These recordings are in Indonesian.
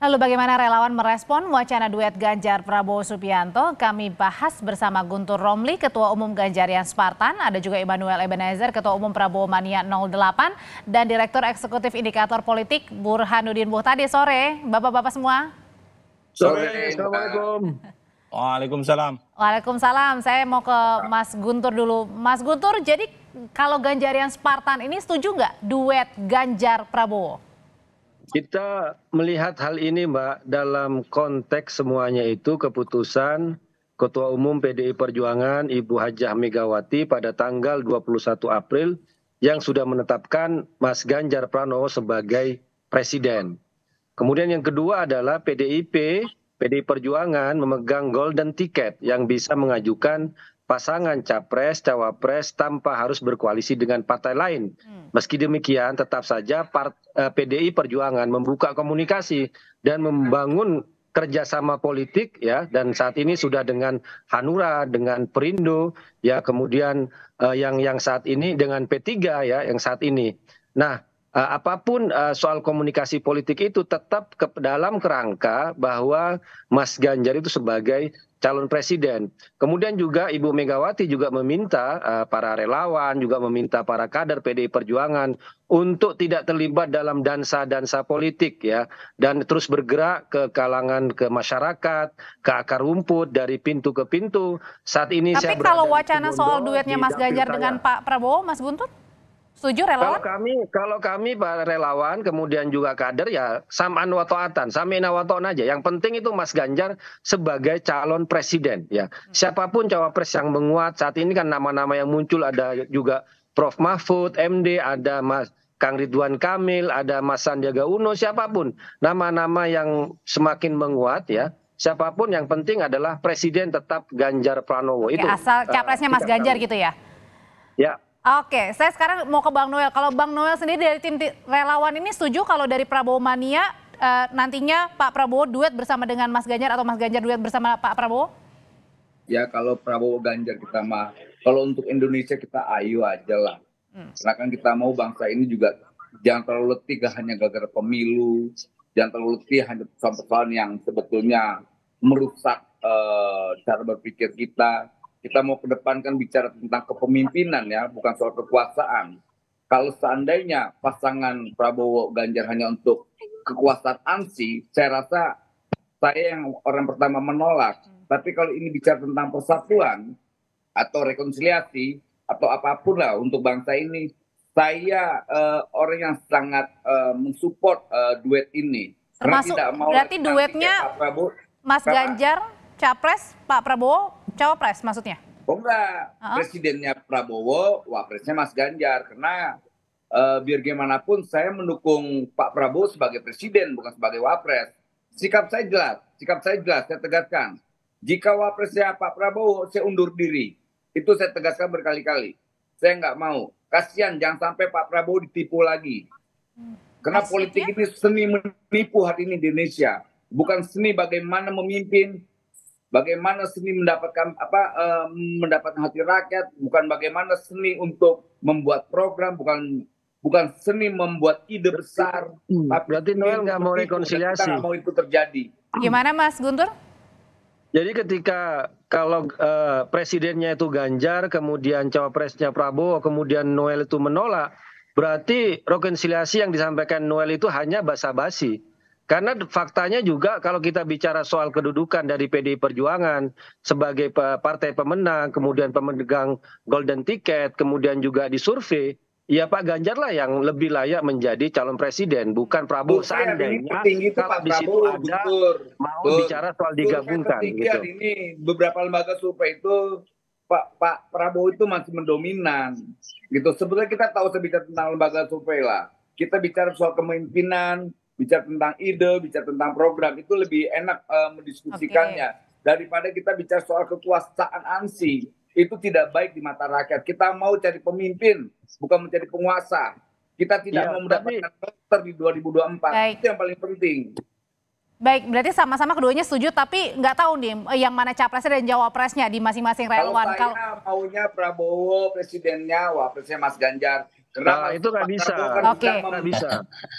Lalu bagaimana relawan merespon wacana duet Ganjar Prabowo Subianto? Kami bahas bersama Guntur Romli, Ketua Umum Ganjarian Spartan, ada juga Immanuel Ebenezer, Ketua Umum Prabowo Mania 08, dan Direktur Eksekutif Indikator Politik Burhanuddin Muhtadi. Sore, Bapak-Bapak semua. Sore, Assalamualaikum. Waalaikumsalam. Waalaikumsalam, saya mau ke Mas Guntur dulu. Mas Guntur, jadi kalau Ganjarian Spartan ini setuju nggak duet Ganjar Prabowo? Kita melihat hal ini, Mbak, dalam konteks semuanya itu keputusan Ketua Umum PDI Perjuangan Ibu Hajah Megawati pada tanggal 21 April yang sudah menetapkan Mas Ganjar Pranowo sebagai presiden. Kemudian yang kedua adalah PDI Perjuangan memegang golden ticket yang bisa mengajukan pasangan capres, cawapres tanpa harus berkoalisi dengan partai lain. Meski demikian, tetap saja PDI Perjuangan membuka komunikasi dan membangun kerjasama politik, ya, dan saat ini sudah dengan Hanura, dengan Perindo, ya, kemudian yang saat ini dengan P3, ya, yang saat ini. Nah, apapun soal komunikasi politik itu tetap dalam kerangka bahwa Mas Ganjar itu sebagai calon presiden. Kemudian juga Ibu Megawati juga meminta para relawan, juga meminta para kader PDI Perjuangan untuk tidak terlibat dalam dansa-dansa politik, ya, dan terus bergerak ke kalangan, ke masyarakat, ke akar rumput dari pintu ke pintu. Saat ini Tapi kalau wacana soal duetnya Mas Ganjar dengan Pak Prabowo, Mas Guntur? Setuju relawan? Kalau kami para relawan kemudian juga kader, ya sam'an wa ta'atan, sami'na wa ta'na aja. Yang penting itu Mas Ganjar sebagai calon presiden, ya. Siapapun cawapres yang menguat saat ini kan nama-nama yang muncul ada juga Prof Mahfud MD, ada Mas Kang Ridwan Kamil, ada Mas Sandiaga Uno, siapapun nama-nama yang semakin menguat, ya. Siapapun yang penting adalah presiden tetap Ganjar Pranowo. Oke, itu asal capresnya Mas Ganjar gitu ya. Ya. Oke, saya sekarang mau ke Bang Noel. Kalau Bang Noel sendiri dari tim relawan ini setuju kalau dari Prabowo Mania nantinya Pak Prabowo duet bersama dengan Mas Ganjar atau Mas Ganjar duet bersama Pak Prabowo? Ya kalau Prabowo Ganjar kita mah, kalau untuk Indonesia kita ayo aja lah. Karena kan kita mau bangsa ini juga jangan terlalu letih hanya gara-gara pemilu, jangan terlalu letih hanya persoalan yang sebetulnya merusak cara berpikir kita. Kita mau ke depan kan bicara tentang kepemimpinan, ya, bukan soal kekuasaan. Kalau seandainya pasangan Prabowo Ganjar hanya untuk kekuasaan ANSI, saya rasa saya yang orang pertama menolak. Tapi kalau ini bicara tentang persatuan atau rekonsiliasi atau apapun lah untuk bangsa ini, saya orang yang sangat mensupport duet ini. Termasuk berarti duetnya Mas Ganjar capres, Pak Prabowo cawapres maksudnya? Oh enggak, presidennya Prabowo, wapresnya Mas Ganjar. Karena biar gimana pun saya mendukung Pak Prabowo sebagai presiden, bukan sebagai wapres. Sikap saya jelas, saya tegaskan. Jika wapresnya Pak Prabowo, saya undur diri. Itu saya tegaskan berkali-kali. Saya nggak mau. Kasihan, jangan sampai Pak Prabowo ditipu lagi. Karena politik itu seni menipu hari ini di Indonesia. Bukan seni bagaimana memimpin, bagaimana seni mendapatkan mendapatkan hati rakyat, bukan bagaimana seni untuk membuat program, bukan seni membuat ide besar. Berarti Noel nggak mau rekonsiliasi. Kita nggak mau itu terjadi. Gimana Mas Guntur? Jadi ketika kalau presidennya itu Ganjar, kemudian cawapresnya Prabowo, kemudian Noel itu menolak, berarti rekonsiliasi yang disampaikan Noel itu hanya basa-basi. Karena faktanya juga kalau kita bicara soal kedudukan dari PDI Perjuangan sebagai partai pemenang, kemudian pemegang golden ticket, kemudian juga disurvei, ya Pak Ganjar lah yang lebih layak menjadi calon presiden, bukan Prabowo. Seandainya kalau di situ ada mau bicara soal digabungkan. Gitu. Ini beberapa lembaga survei itu Pak Prabowo itu masih mendominan. Gitu. Sebenarnya kita tahu bicara tentang lembaga survei lah. Kita bicara soal kepemimpinan, bicara tentang ide, bicara tentang program, itu lebih enak mendiskusikannya daripada kita bicara soal kekuasaan ANSI. Itu tidak baik di mata rakyat. Kita mau cari pemimpin, bukan mencari penguasa. Kita tidak mau mendapatkan voter di 2024. Itu yang paling penting. Baik, berarti sama-sama keduanya setuju, tapi nggak tahu nih yang mana capresnya dan jawapresnya di masing-masing relawan. Kalau saya maunya Prabowo presidennya, wapresnya Mas Ganjar. Karena itu nggak bisa. Nggak bisa.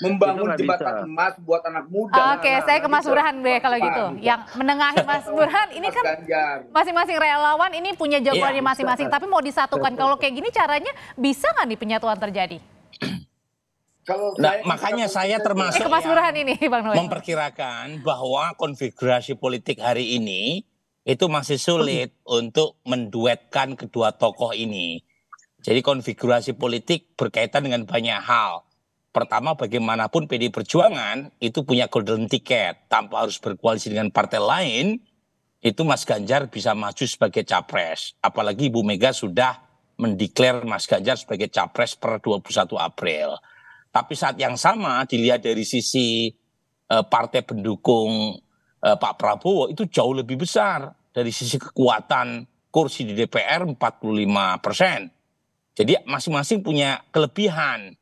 Membangun jembatan emas buat anak muda. Oke, saya ke Mas Burhan deh kalau gitu. Yang menengahi Mas Burhan, ini kan masing-masing relawan ini punya jagoannya masing-masing, tapi mau disatukan. Kalau kayak gini caranya bisa nggak nih penyatuan terjadi? Nah, makanya saya termasuk Mas Burhan ini, Bang Noel, memperkirakan bahwa konfigurasi politik hari ini itu masih sulit untuk menduetkan kedua tokoh ini. Jadi konfigurasi politik berkaitan dengan banyak hal. Pertama, bagaimanapun PDI Perjuangan itu punya golden ticket. Tanpa harus berkoalisi dengan partai lain, itu Mas Ganjar bisa maju sebagai capres. Apalagi Ibu Mega sudah mendeklar Mas Ganjar sebagai capres per 21 April. Tapi saat yang sama dilihat dari sisi partai pendukung Pak Prabowo itu jauh lebih besar. Dari sisi kekuatan kursi di DPR 45%. Jadi masing-masing punya kelebihan.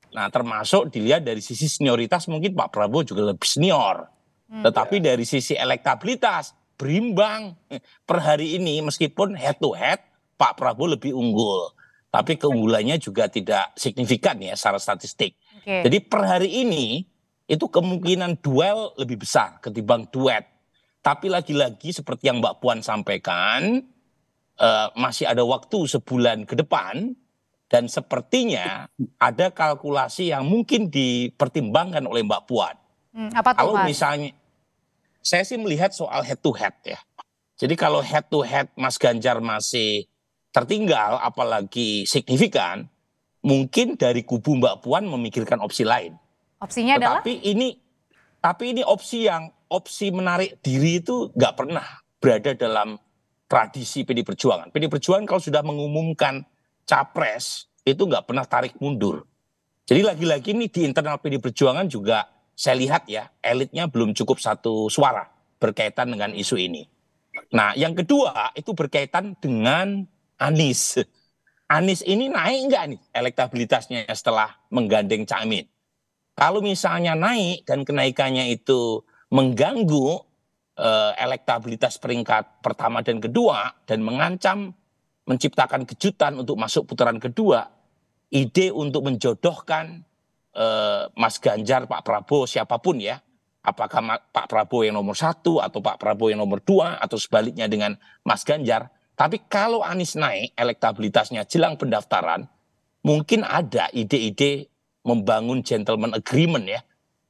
Nah termasuk dilihat dari sisi senioritas mungkin Pak Prabowo juga lebih senior. Tetapi dari sisi elektabilitas berimbang. Per hari ini meskipun head to head Pak Prabowo lebih unggul. Tapi keunggulannya juga tidak signifikan ya secara statistik. Jadi per hari ini itu kemungkinan duel lebih besar ketimbang duet. Tapi lagi-lagi seperti yang Mbak Puan sampaikan, masih ada waktu sebulan ke depan. Dan sepertinya ada kalkulasi yang mungkin dipertimbangkan oleh Mbak Puan. Apa tuh, kalau misalnya, saya sih melihat soal head to head ya. Jadi kalau head to head Mas Ganjar masih tertinggal, apalagi signifikan, mungkin dari kubu Mbak Puan memikirkan opsi lain. Opsinya adalah? Tapi ini opsi menarik diri itu nggak pernah berada dalam tradisi PDI Perjuangan. PDI Perjuangan kalau sudah mengumumkan capres itu nggak pernah tarik mundur. Jadi lagi-lagi ini di internal PDI Perjuangan juga saya lihat ya elitnya belum cukup satu suara berkaitan dengan isu ini. Nah yang kedua itu berkaitan dengan Anies. Anies ini naik nggak nih elektabilitasnya setelah menggandeng Caimin? Kalau misalnya naik dan kenaikannya itu mengganggu elektabilitas peringkat pertama dan kedua dan mengancam menciptakan kejutan untuk masuk putaran kedua, ide untuk menjodohkan Mas Ganjar, Pak Prabowo, siapapun ya, apakah Pak Prabowo yang nomor 1 atau Pak Prabowo yang nomor 2 atau sebaliknya dengan Mas Ganjar. Tapi kalau Anies naik elektabilitasnya jelang pendaftaran, mungkin ada ide-ide membangun gentleman agreement ya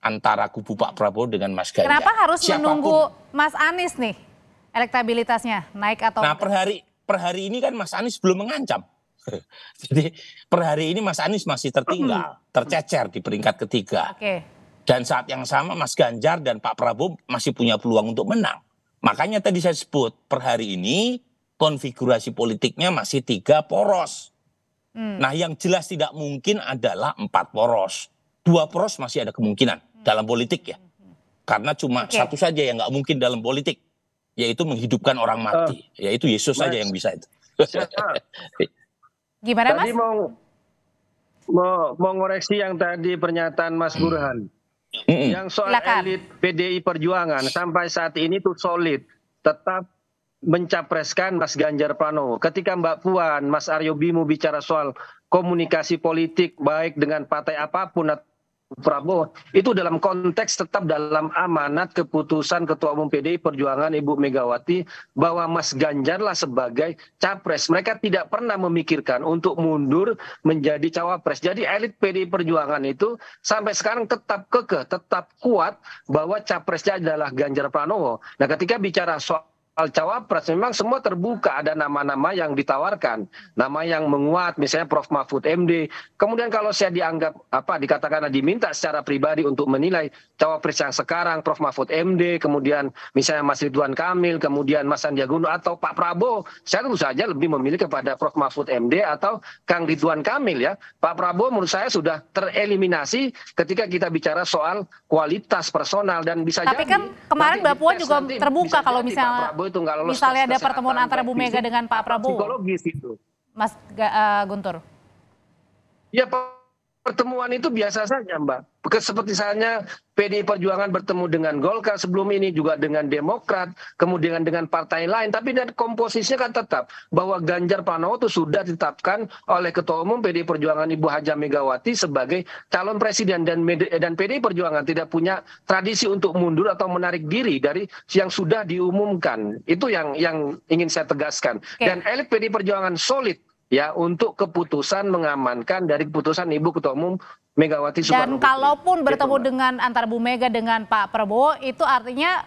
antara kubu Pak Prabowo dengan Mas Ganjar. Kenapa harus menunggu Mas Anies nih elektabilitasnya naik atau? Nah per hari ini kan Mas Anies belum mengancam. Jadi per hari ini Mas Anies masih tertinggal, tercecer di peringkat ketiga. Dan saat yang sama Mas Ganjar dan Pak Prabowo masih punya peluang untuk menang. Makanya tadi saya sebut per hari ini konfigurasi politiknya masih 3 poros. Nah yang jelas tidak mungkin adalah 4 poros. 2 poros masih ada kemungkinan dalam politik ya. Karena cuma satu saja yang nggak mungkin dalam politik. Yaitu menghidupkan orang mati. Yaitu Yesus saja yang bisa itu. Gimana Mas? Tadi mau ngoreksi yang tadi pernyataan Mas Burhan. Yang soal elit PDI Perjuangan sampai saat ini tuh solid. Tetap mencapreskan Mas Ganjar Pranowo. Ketika Mbak Puan, Mas Aryo Bimo bicara soal komunikasi politik baik dengan partai apapun atau Prabowo, itu dalam konteks tetap dalam amanat keputusan Ketua Umum PDI Perjuangan Ibu Megawati bahwa Mas Ganjarlah sebagai capres. Mereka tidak pernah memikirkan untuk mundur menjadi cawapres. Jadi elit PDI Perjuangan itu sampai sekarang tetap kekeh, tetap kuat bahwa capresnya adalah Ganjar Pranowo. Nah ketika bicara soal cawapres memang semua terbuka, ada nama-nama yang ditawarkan, nama yang menguat misalnya Prof Mahfud MD. Kemudian kalau saya dianggap dikatakan diminta secara pribadi untuk menilai cawapres yang sekarang Prof Mahfud MD, kemudian misalnya Mas Ridwan Kamil, kemudian Mas Sandiaga Uno atau Pak Prabowo, saya tentu saja lebih memilih kepada Prof Mahfud MD atau Kang Ridwan Kamil ya. Pak Prabowo menurut saya sudah tereliminasi ketika kita bicara soal kualitas personal dan bisa tapi jadi. Tapi kan kemarin Mbak Puan juga terbuka kalau misalnya misalnya ada pertemuan antara Bu Mega dengan Pak Prabowo. Psikologis itu. Mas Guntur. Ya Pak pertemuan itu biasa saja, Mbak. Seperti misalnya PDI Perjuangan bertemu dengan Golkar sebelum ini, juga dengan Demokrat, kemudian dengan partai lain. Tapi dan komposisinya kan tetap bahwa Ganjar Pranowo itu sudah ditetapkan oleh Ketua Umum PDI Perjuangan Ibu Haja Megawati sebagai calon presiden, dan PDI Perjuangan tidak punya tradisi untuk mundur atau menarik diri dari yang sudah diumumkan. Itu yang ingin saya tegaskan. Dan elit PDI Perjuangan solid ya untuk keputusan mengamankan dari keputusan Ibu Ketua Umum Megawati Soekarno Putri. Dan kalaupun bertemu dengan antara Bu Mega dengan Pak Prabowo, itu artinya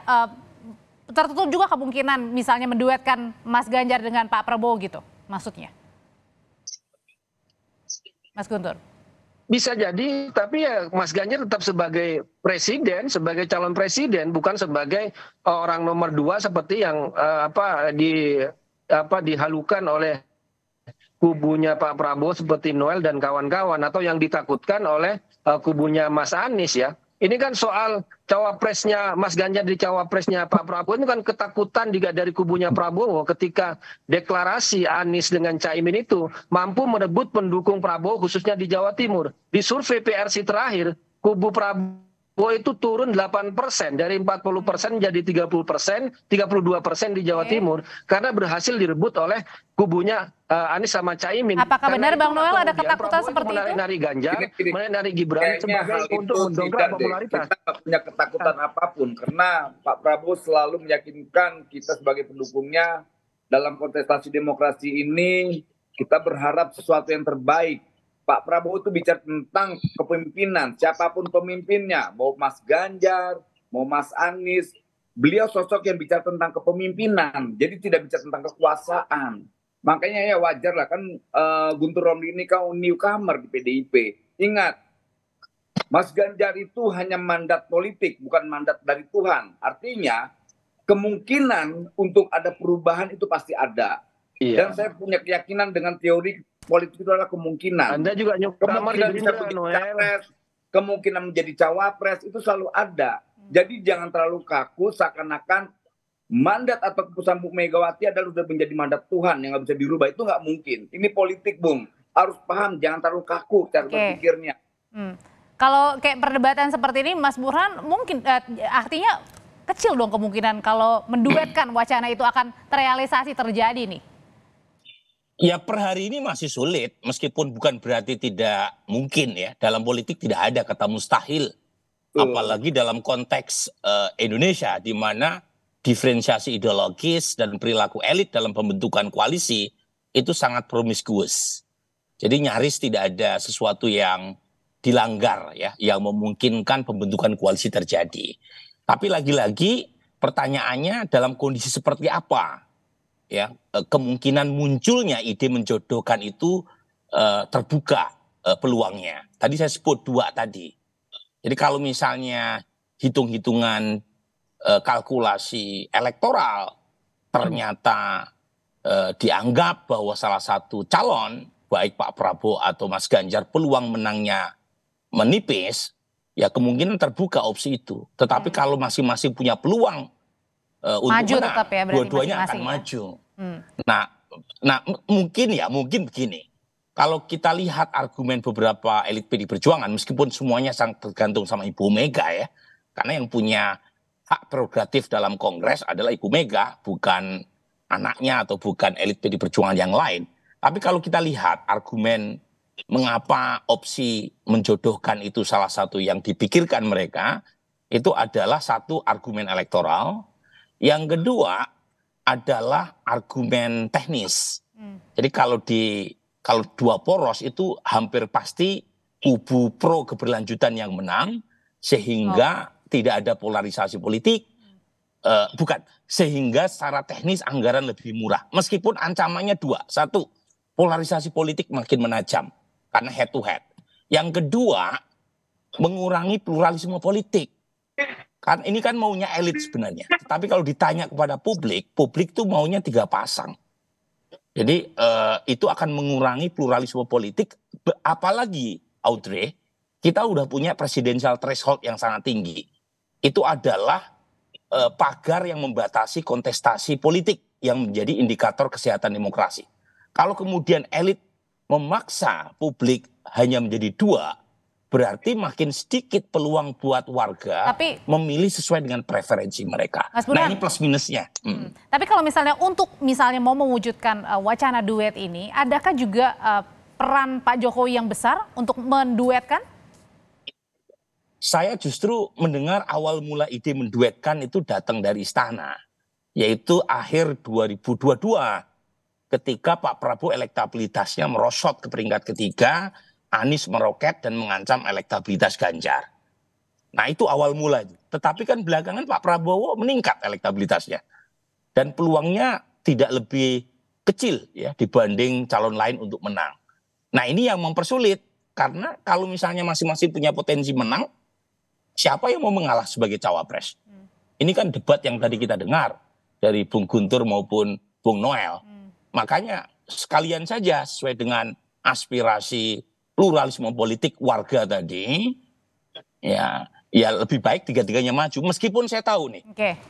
tertutup juga kemungkinan misalnya menduetkan Mas Ganjar dengan Pak Prabowo gitu maksudnya, Mas Guntur? Bisa jadi, tapi ya Mas Ganjar tetap sebagai presiden, sebagai calon presiden, bukan sebagai orang nomor 2 seperti yang dihalukan oleh kubunya Pak Prabowo seperti Noel dan kawan-kawan, atau yang ditakutkan oleh kubunya Mas Anies ya. Ini kan soal cawapresnya Mas Ganjar di cawapresnya Pak Prabowo, ini kan ketakutan juga dari kubunya Prabowo ketika deklarasi Anies dengan Caimin itu mampu merebut pendukung Prabowo khususnya di Jawa Timur. Di survei PRC terakhir, kubu Prabowo itu turun 8%, dari 40% jadi 30%, 32% di Jawa Timur, karena berhasil direbut oleh kubunya Anies sama Caimin. Apakah benar Bang Noel ada ketakutan seperti itu? Menarik Ganjar, menarik Gibran sebagai untuk mendongkrak popularitas. Kita nggak punya ketakutan apapun, karena Pak Prabowo selalu meyakinkan kita sebagai pendukungnya dalam kontestasi demokrasi ini, kita berharap sesuatu yang terbaik. Pak Prabowo itu bicara tentang kepemimpinan, siapapun pemimpinnya, mau Mas Ganjar, mau Mas Anies, beliau sosok yang bicara tentang kepemimpinan, jadi tidak bicara tentang kekuasaan. Makanya ya wajar lah kan Guntur Romli ini kan newcomer di PDIP. Ingat, Mas Ganjar itu hanya mandat politik, bukan mandat dari Tuhan. Artinya kemungkinan untuk ada perubahan itu pasti ada. Dan saya punya keyakinan dengan teori politik itu adalah kemungkinan. Anda juga kemungkinan bisa menjadi capres, kemungkinan menjadi cawapres itu selalu ada. Jadi jangan terlalu kaku seakan-akan mandat atau keputusan Bu Megawati adalah sudah menjadi mandat Tuhan yang nggak bisa dirubah. Itu nggak mungkin. Ini politik, Bung. Harus paham, jangan terlalu kaku cara berpikirnya. Kalau kayak perdebatan seperti ini, Mas Burhan, mungkin artinya kecil dong kemungkinan kalau menduetkan wacana itu akan terrealisasi terjadi nih. Ya per hari ini masih sulit, meskipun bukan berarti tidak mungkin ya. Dalam politik tidak ada kata mustahil. Apalagi dalam konteks Indonesia, di mana diferensiasi ideologis dan perilaku elit dalam pembentukan koalisi itu sangat promiskuous. Jadi nyaris tidak ada sesuatu yang dilanggar ya, yang memungkinkan pembentukan koalisi terjadi. Tapi lagi-lagi pertanyaannya dalam kondisi seperti apa? Ya, kemungkinan munculnya ide menjodohkan itu terbuka peluangnya. Tadi saya sebut 2 tadi. Jadi kalau misalnya hitung-hitungan kalkulasi elektoral ternyata dianggap bahwa salah satu calon baik Pak Prabowo atau Mas Ganjar peluang menangnya menipis, ya kemungkinan terbuka opsi itu. Tetapi kalau masing-masing punya peluang untuk maju menang, tetap ya, dua-duanya akan maju. Nah mungkin begini. Kalau kita lihat argumen beberapa elit PDI Perjuangan, meskipun semuanya sangat tergantung sama Ibu Mega ya, karena yang punya hak prerogatif dalam Kongres adalah Ibu Mega, bukan anaknya atau bukan elit PDI Perjuangan yang lain. Tapi kalau kita lihat argumen mengapa opsi menjodohkan itu salah satu yang dipikirkan mereka, itu adalah satu argumen elektoral. Yang kedua adalah argumen teknis. Jadi kalau 2 poros itu hampir pasti kubu pro keberlanjutan yang menang, sehingga tidak ada polarisasi politik. Sehingga secara teknis anggaran lebih murah. Meskipun ancamannya 2. 1, polarisasi politik makin menajam karena head to head. Yang kedua, mengurangi pluralisme politik. Kan ini kan maunya elit sebenarnya. Tapi kalau ditanya kepada publik tuh maunya 3 pasang. Jadi itu akan mengurangi pluralisme politik. Apalagi Audrey, kita udah punya presidensial threshold yang sangat tinggi. Itu adalah pagar yang membatasi kontestasi politik yang menjadi indikator kesehatan demokrasi. Kalau kemudian elit memaksa publik hanya menjadi 2, berarti makin sedikit peluang buat warga memilih sesuai dengan preferensi mereka. Nah, ini plus minusnya. Tapi kalau misalnya mau mewujudkan wacana duet ini, adakah juga peran Pak Jokowi yang besar untuk menduetkan? Saya justru mendengar awal mula ide menduetkan itu datang dari istana, yaitu akhir 2022 ketika Pak Prabowo elektabilitasnya merosot ke peringkat ketiga, Anies meroket dan mengancam elektabilitas Ganjar. Nah, itu awal mula. Tetapi kan belakangan Pak Prabowo meningkat elektabilitasnya dan peluangnya tidak lebih kecil ya dibanding calon lain untuk menang. Nah, ini yang mempersulit karena kalau misalnya masing-masing punya potensi menang, siapa yang mau mengalah sebagai cawapres? Ini kan debat yang tadi kita dengar dari Bung Guntur maupun Bung Noel. Makanya sekalian saja sesuai dengan aspirasi pluralisme politik warga tadi, ya lebih baik tiga-tiganya maju. Meskipun saya tahu nih,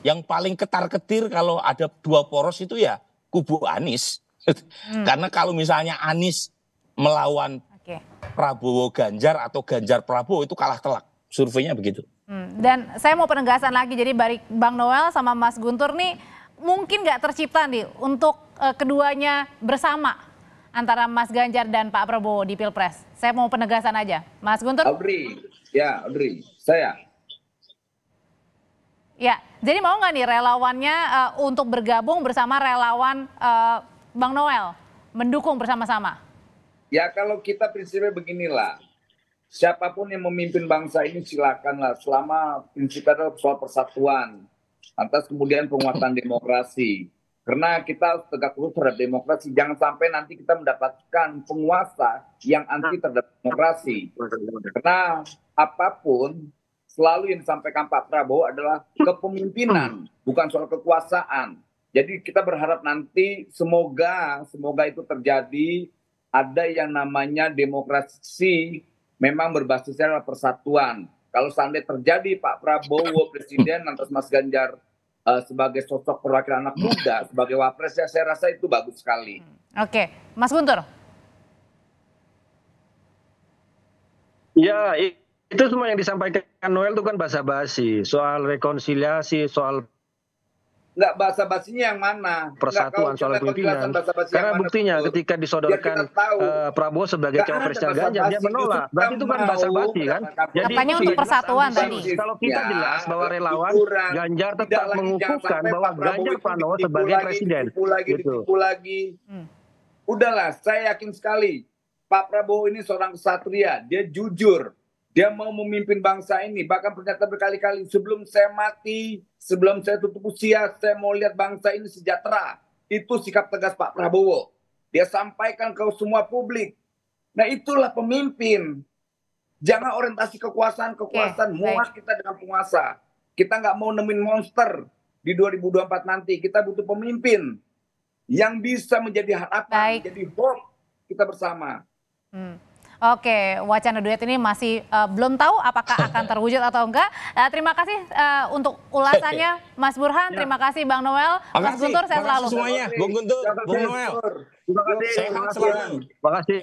yang paling ketar-ketir kalau ada dua poros itu ya kubu Anies. Karena kalau misalnya Anies melawan Prabowo Ganjar atau Ganjar Prabowo itu kalah telak. Surveinya begitu. Dan saya mau penegasan lagi, jadi Bang Noel sama Mas Guntur nih mungkin nggak tercipta nih untuk keduanya bersama antara Mas Ganjar dan Pak Prabowo di Pilpres. Saya mau penegasan aja, Mas Guntur. Audrey, saya. Ya, jadi mau nggak nih relawannya untuk bergabung bersama relawan Bang Noel, mendukung bersama-sama? Ya kalau kita prinsipnya beginilah. Siapapun yang memimpin bangsa ini silakanlah selama prinsipnya adalah soal persatuan, atas kemudian penguatan demokrasi. Karena kita tegak lurus terhadap demokrasi, jangan sampai nanti kita mendapatkan penguasa yang anti terhadap demokrasi. Karena apapun selalu yang disampaikan Pak Prabowo adalah kepemimpinan, bukan soal kekuasaan. Jadi kita berharap nanti semoga itu terjadi, ada yang namanya demokrasi memang berbasisnya adalah persatuan. Kalau seandainya terjadi Pak Prabowo presiden lantas Mas Ganjar sebagai sosok perwakilan anak muda sebagai wapres, saya rasa itu bagus sekali. Oke, Mas Guntur. Ya, itu semua yang disampaikan Noel itu kan basa-basi, soal rekonsiliasi, soal Nggak basa-basinya yang mana? Persatuan soal pimpinan. Karena buktinya ketika disodorkan Prabowo sebagai cawapresnya Ganjar, dia menolak. Berarti itu kan basa-basi kan? Jadi katanya untuk persatuan tadi. Kalau kita jelas bahwa relawan Ganjar tetap mengukuhkan bahwa Ganjar Pranowo sebagai presiden. Ditipu lagi. Udahlah, saya yakin sekali Pak Prabowo ini seorang kesatria, dia jujur. Dia mau memimpin bangsa ini, bahkan pernyataan berkali-kali, sebelum saya mati, sebelum saya tutup usia, saya mau lihat bangsa ini sejahtera. Itu sikap tegas Pak Prabowo. Dia sampaikan ke semua publik. Nah itulah pemimpin. Jangan orientasi kekuasaan, muak kita dengan penguasa. Kita nggak mau nemuin monster di 2024 nanti. Kita butuh pemimpin yang bisa menjadi harapan, menjadi hope kita bersama. Oke, wacana duet ini masih belum tahu apakah akan terwujud atau enggak. Terima kasih untuk ulasannya Mas Burhan, terima kasih Bang Noel, Mas Guntur, saya selalu. Semuanya, Bung Guntur, Bung Noel. Terima kasih. Sehat selalu. Terima kasih.